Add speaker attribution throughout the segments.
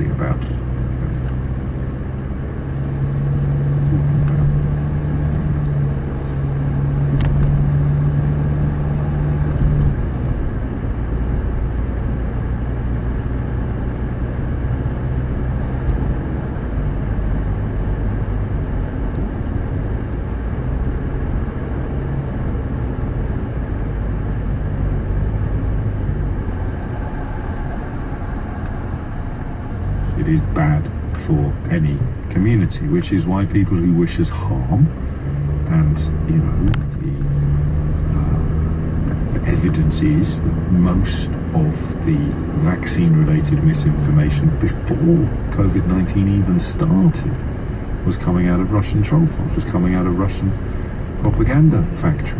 Speaker 1: talking about. It is bad for any community, which is why people who wish us harm, and you know, the evidence is that most of the vaccine-related misinformation before COVID-19 even started was coming out of Russian troll farms, was coming out of Russian propaganda factories.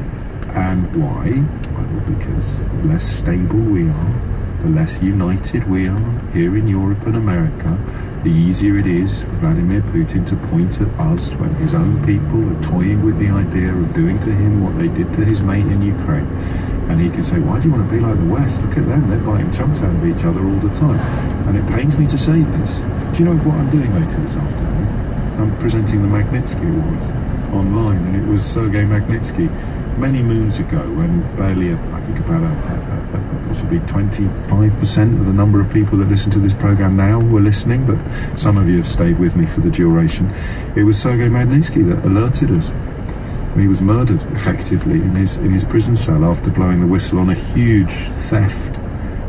Speaker 1: And why? Well, because the less stable we are, the less united we are here in Europe and America, the easier it is for Vladimir Putin to point at us when his own people are toying with the idea of doing to him what they did to his mate in Ukraine. And he can say, why do you want to be like the West? Look at them, they're biting chunks out of each other all the time. And it pains me to say this. Do you know what I'm doing later this afternoon? I'm presenting the Magnitsky Awards online, and it was Sergei Magnitsky many moons ago, when barely, I think about possibly 25% of the number of people that listen to this program now were listening, but some of you have stayed with me for the duration. It was Sergei Magnitsky that alerted us. He was murdered effectively in his prison cell after blowing the whistle on a huge theft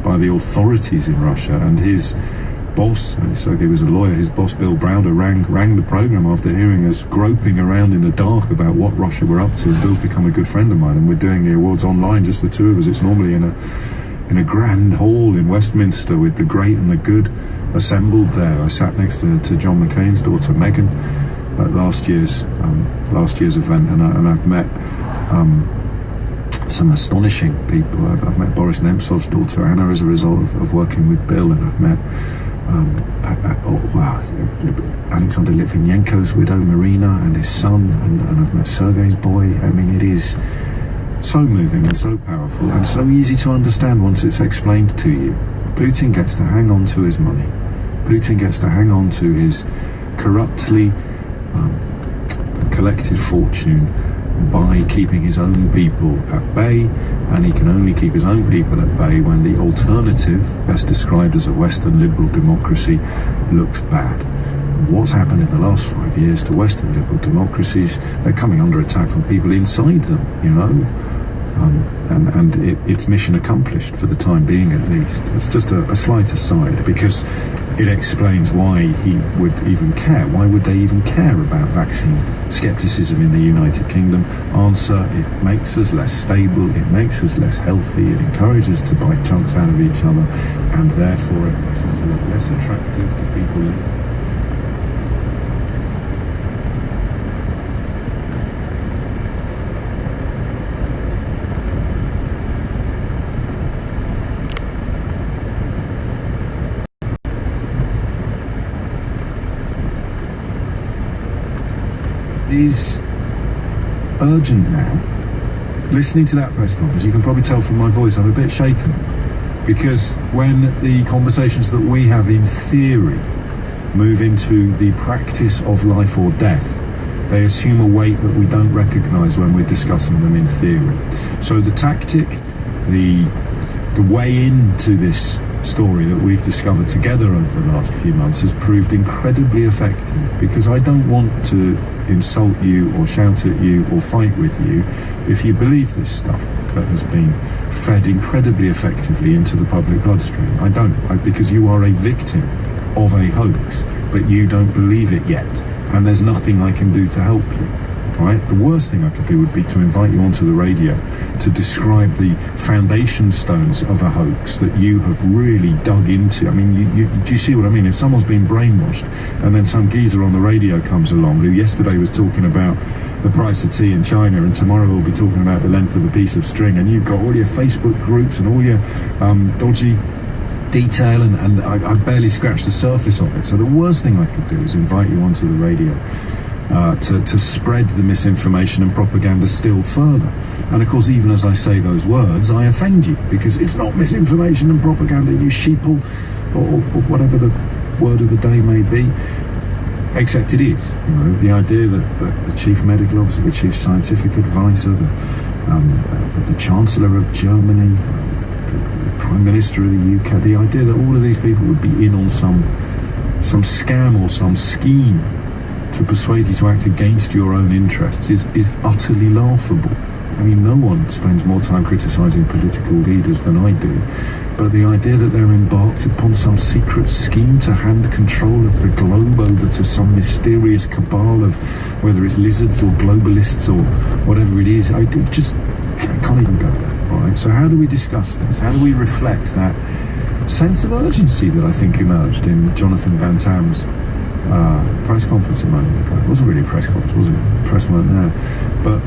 Speaker 1: by the authorities in Russia, and his boss, and Sergei was a lawyer, his boss Bill Browder rang the program after hearing us groping around in the dark about what Russia were up to. And Bill's become a good friend of mine, and we're doing the awards online, just the two of us. It's normally in a grand hall in Westminster with the great and the good assembled there. I sat next to John McCain's daughter Meghan at last year's event, and I've met some astonishing people. I've met Boris Nemtsov's daughter Anna as a result of working with Bill, and I've met Alexander Litvinenko's widow Marina and his son, and I've met Sergei's boy. I mean, it is so moving and so powerful and so easy to understand once it's explained to you. Putin gets to hang on to his money. Putin gets to hang on to his corruptly collected fortune by keeping his own people at bay, and he can only keep his own people at bay when the alternative, best described as a Western liberal democracy, looks bad. What's happened in the last 5 years to Western liberal democracies? They're coming under attack from people inside them, you know, and it's mission accomplished for the time being, at least. It's just a slight aside, because it explains why he would even care. Why would they even care about vaccine skepticism in the United Kingdom? Answer: it makes us less stable, it makes us less healthy, it encourages us to bite chunks out of each other, and therefore it makes us look less attractive to people. Is urgent now. Listening to that press conference, you can probably tell from my voice I'm a bit shaken, because when the conversations that we have in theory move into the practice of life or death, they assume a weight that we don't recognise when we're discussing them in theory. So the tactic, the way into this story that we've discovered together over the last few months has proved incredibly effective, because I don't want to insult you or shout at you or fight with you if you believe this stuff that has been fed incredibly effectively into the public bloodstream. I don't, because you are a victim of a hoax, but you don't believe it yet, and there's nothing I can do to help you. Right? The worst thing I could do would be to invite you onto the radio to describe the foundation stones of a hoax that you have really dug into. I mean, do you see what I mean? If someone's been brainwashed and then some geezer on the radio comes along who yesterday was talking about the price of tea in China and tomorrow we'll be talking about the length of a piece of string, and you've got all your Facebook groups and all your dodgy detail, and I barely scratched the surface of it. So the worst thing I could do is invite you onto the radio to spread the misinformation and propaganda still further. And of course, even as I say those words, I offend you, because it's not misinformation and propaganda, you sheeple, or whatever the word of the day may be, except it is. The idea that the chief medical officer, the chief scientific advisor, the chancellor of Germany, the prime minister of the UK, the idea that all of these people would be in on some scam or some scheme to persuade you to act against your own interests is utterly laughable. I mean, no one spends more time criticising political leaders than I do, but the idea that they're embarked upon some secret scheme to hand control of the globe over to some mysterious cabal of, whether it's lizards or globalists or whatever it is, I can't even go there. All right. So how do we discuss this? How do we reflect that sense of urgency that I think emerged in Jonathan Van Tam's press conference a moment ago? It wasn't really a press conference, was it? Press weren't there, but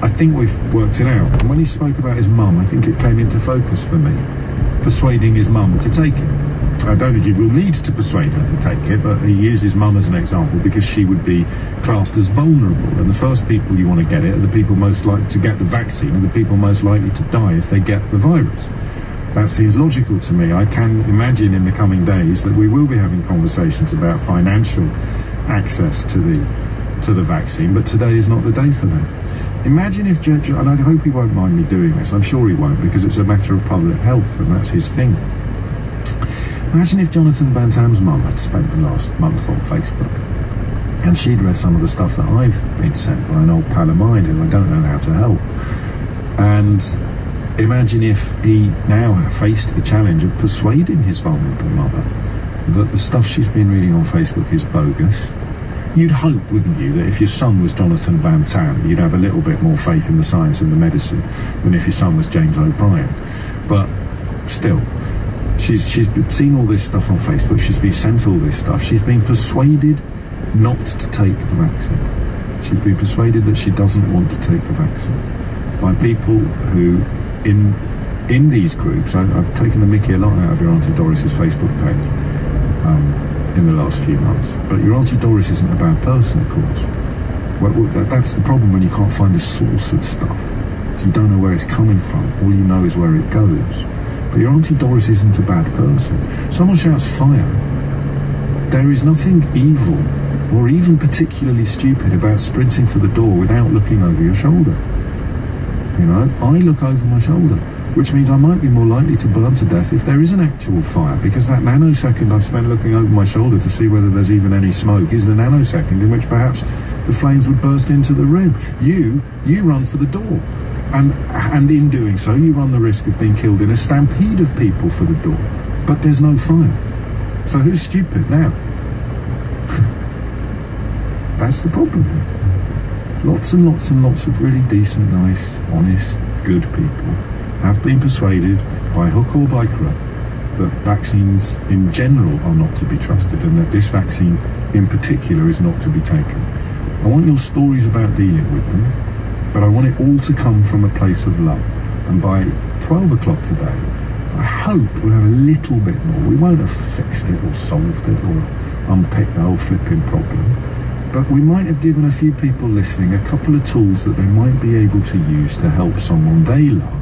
Speaker 1: I think we've worked it out. And when he spoke about his mum, I think it came into focus for me, persuading his mum to take it. I don't think he will need to persuade her to take it, but he used his mum as an example because she would be classed as vulnerable, and the first people you want to get it are the people most likely to get the vaccine and the people most likely to die if they get the virus. That seems logical to me. I can imagine in the coming days that we will be having conversations about financial access to the vaccine, but today is not the day for that. Imagine if, and I hope he won't mind me doing this, I'm sure he won't, because it's a matter of public health and that's his thing. Imagine if Jonathan Van Tam's mum had spent the last month on Facebook and she'd read some of the stuff that I've been sent by an old pal of mine who I don't know how to help. And imagine if he now faced the challenge of persuading his vulnerable mother that the stuff she's been reading on Facebook is bogus. You'd hope, wouldn't you, that if your son was Jonathan Van Tam, you'd have a little bit more faith in the science and the medicine than if your son was James O'Brien. But still, she's seen all this stuff on Facebook, she's been sent all this stuff, she's been persuaded not to take the vaccine. She's been persuaded that she doesn't want to take the vaccine by people who, in these groups, I've taken the mickey a lot out of your Auntie Doris's Facebook page in the last few months, but your Auntie Doris isn't a bad person, of course. That's the problem when you can't find the source of stuff. So you don't know where it's coming from, all you know is where it goes. But your Auntie Doris isn't a bad person. Someone shouts fire, there is nothing evil or even particularly stupid about sprinting for the door without looking over your shoulder. I look over my shoulder, which means I might be more likely to burn to death if there is an actual fire, because that nanosecond I've spent looking over my shoulder to see whether there's even any smoke is the nanosecond in which perhaps the flames would burst into the room. You run for the door, and in doing so you run the risk of being killed in a stampede of people for the door, but there's no fire. So who's stupid now? That's the problem. Lots and lots and lots of really decent, nice, honest, good people have been persuaded by hook or by crook that vaccines in general are not to be trusted, and that this vaccine in particular is not to be taken. I want your stories about dealing with them, but I want it all to come from a place of love. And by 12 o'clock today, I hope we'll have a little bit more. We won't have fixed it or solved it or unpicked the whole flipping problem, but we might have given a few people listening a couple of tools that they might be able to use to help someone they love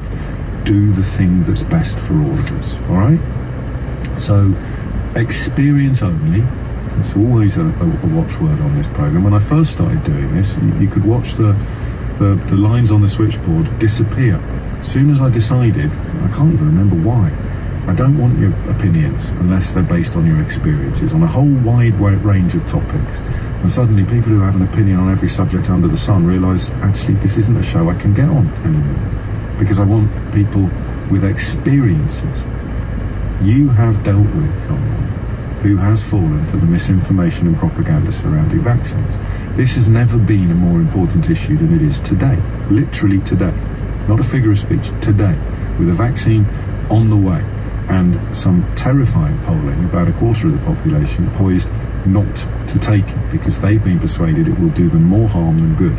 Speaker 1: do the thing that's best for all of us. All right? So, experience only. It's always a watchword on this program. When I first started doing this, you could watch the lines on the switchboard disappear. As soon as I decided, I can't even remember why, I don't want your opinions unless they're based on your experiences on a whole wide range of topics. And suddenly people who have an opinion on every subject under the sun realise, actually, this isn't a show I can get on anymore, because I want people with experiences. You have dealt with someone who has fallen for the misinformation and propaganda surrounding vaccines. This has never been a more important issue than it is today. Literally today. Not a figure of speech. Today. With a vaccine on the way and some terrifying polling, about a quarter of the population poised not to take it because they've been persuaded it will do them more harm than good.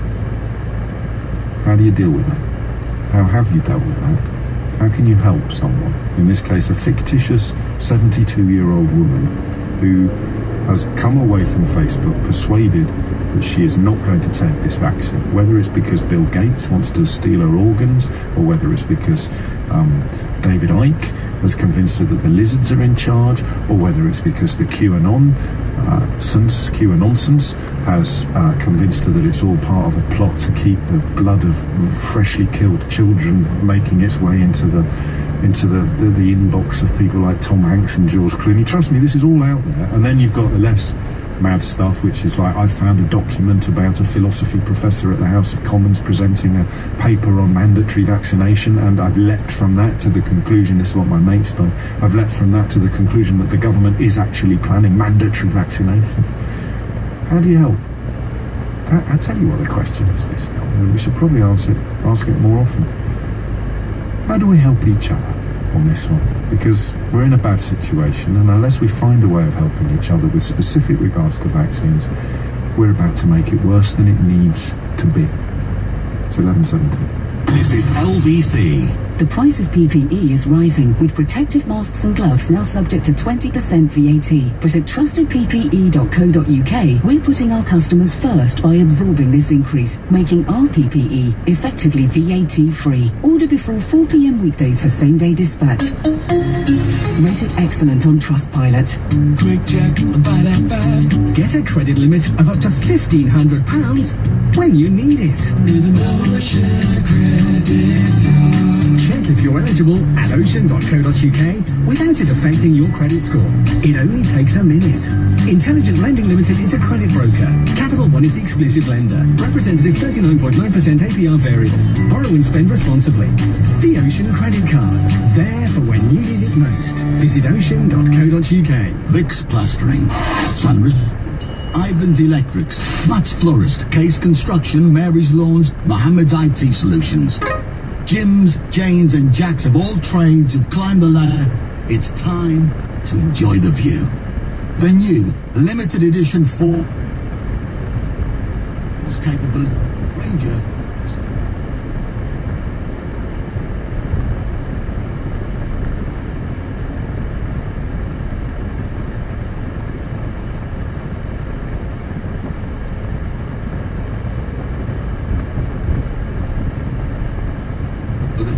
Speaker 1: How do you deal with that? How have you dealt with that? How can you help someone? In this case, a fictitious 72-year-old woman who has come away from Facebook persuaded that she is not going to take this vaccine, whether it's because Bill Gates wants to steal her organs, or whether it's because David Icke has convinced her that the lizards are in charge, or whether it's because the QAnon nonsense has convinced her that it's all part of a plot to keep the blood of freshly killed children making its way into the inbox of people like Tom Hanks and George Clooney. Trust me, this is all out there. And then you've got the less mad stuff, which is like, I found a document about a philosophy professor at the House of Commons presenting a paper on mandatory vaccination, and I've leapt from that to the conclusion, this is what my mate's done, I've leapt from that to the conclusion that the government is actually planning mandatory vaccination. How do you help? I tell you what the question is this, and we should probably ask it more often. How do we help each other on this one? Because we're in a bad situation, and unless we find a way of helping each other with specific regards to vaccines, we're about to make it worse than it needs to be. It's 11:17.
Speaker 2: This is LBC.
Speaker 3: The price of PPE is rising, with protective masks and gloves now subject to 20% VAT. But at trustedppe.co.uk, we're putting our customers first by absorbing this increase, making our PPE effectively VAT-free. Order before 4 p.m. weekdays for same-day dispatch. Rated excellent on Trustpilot.
Speaker 2: Quick check, buy that fast.
Speaker 4: Get a credit limit of up to £1,500 when you need it.
Speaker 2: With an Ocean credit card.
Speaker 4: Check if you're eligible at ocean.co.uk without it affecting your credit score. It only takes a minute. Intelligent Lending Limited is a credit broker. Capital One is the exclusive lender. Representative 39.9% APR variable. Borrow and spend responsibly. The Ocean Credit Card. There for when you need it most. Visit ocean.co.uk.
Speaker 2: Vicks Plastering. Sunris. Ivan's Electrics. Matt's Florist. Case Construction. Mary's Lawns. Mohammed's IT Solutions. Jims, Janes and Jacks of all trades have climbed the ladder. It's time to enjoy the view. The new limited edition 4 capable Ranger.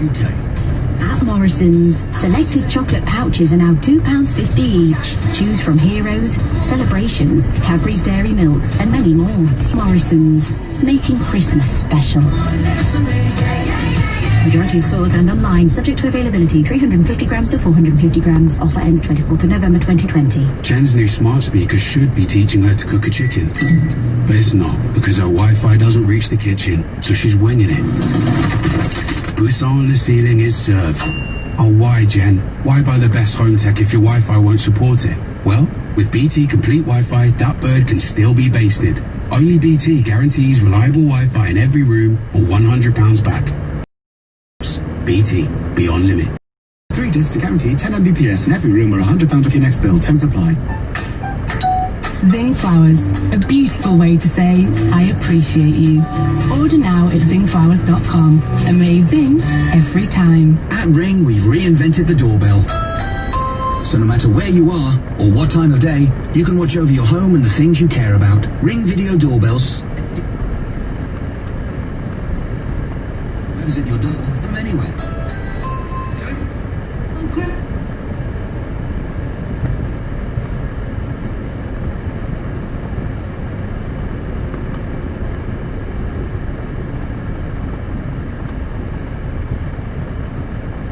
Speaker 2: UK.
Speaker 5: At Morrison's, selected chocolate pouches are now £2.50 each. Choose from Heroes, Celebrations, Cadbury's Dairy Milk, and many more. Morrison's, making Christmas special. Majority of stores and online, subject to availability, 350 grams to 450 grams. Offer ends 24th of November 2020.
Speaker 6: Jen's new smart speaker should be teaching her to cook a chicken. But it's not, because her Wi-Fi doesn't reach the kitchen, so she's winging it. Boost on the ceiling is served. Oh, why, Jen? Why buy the best home tech if your Wi-Fi won't support it? Well, with BT Complete Wi-Fi, that bird can still be basted. Only BT guarantees reliable Wi-Fi in every room or £100 back. BT, beyond limit.
Speaker 4: 3 discs to guarantee 10 Mbps in every room or £100 off your next bill. Terms apply.
Speaker 7: Zing Flowers, a beautiful way to say, I appreciate you. Order now at zingflowers.com. Amazing every time.
Speaker 4: At Ring, we've reinvented the doorbell. So no matter where you are or what time of day, you can watch over your home and the things you care about. Ring Video Doorbells. Visit your door from anywhere.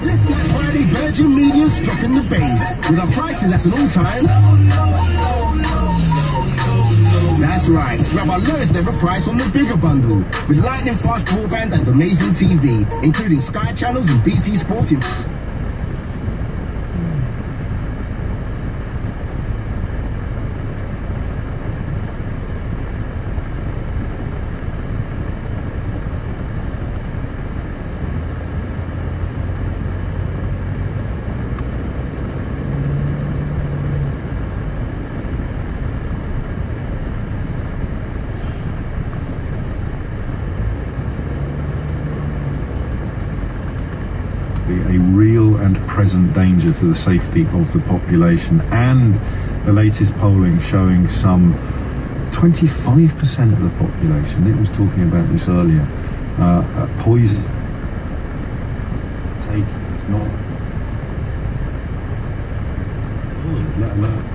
Speaker 8: Let's get Friday Virgin Media struck in the base with our prices at an all-time. That's right, grab our lowest ever price on the bigger bundle with lightning fast broadband and amazing TV, including Sky channels and BT Sport.
Speaker 1: A real and present danger to the safety of the population, and the latest polling showing some 25% of the population, Nick was talking about this earlier, poison take is not alert.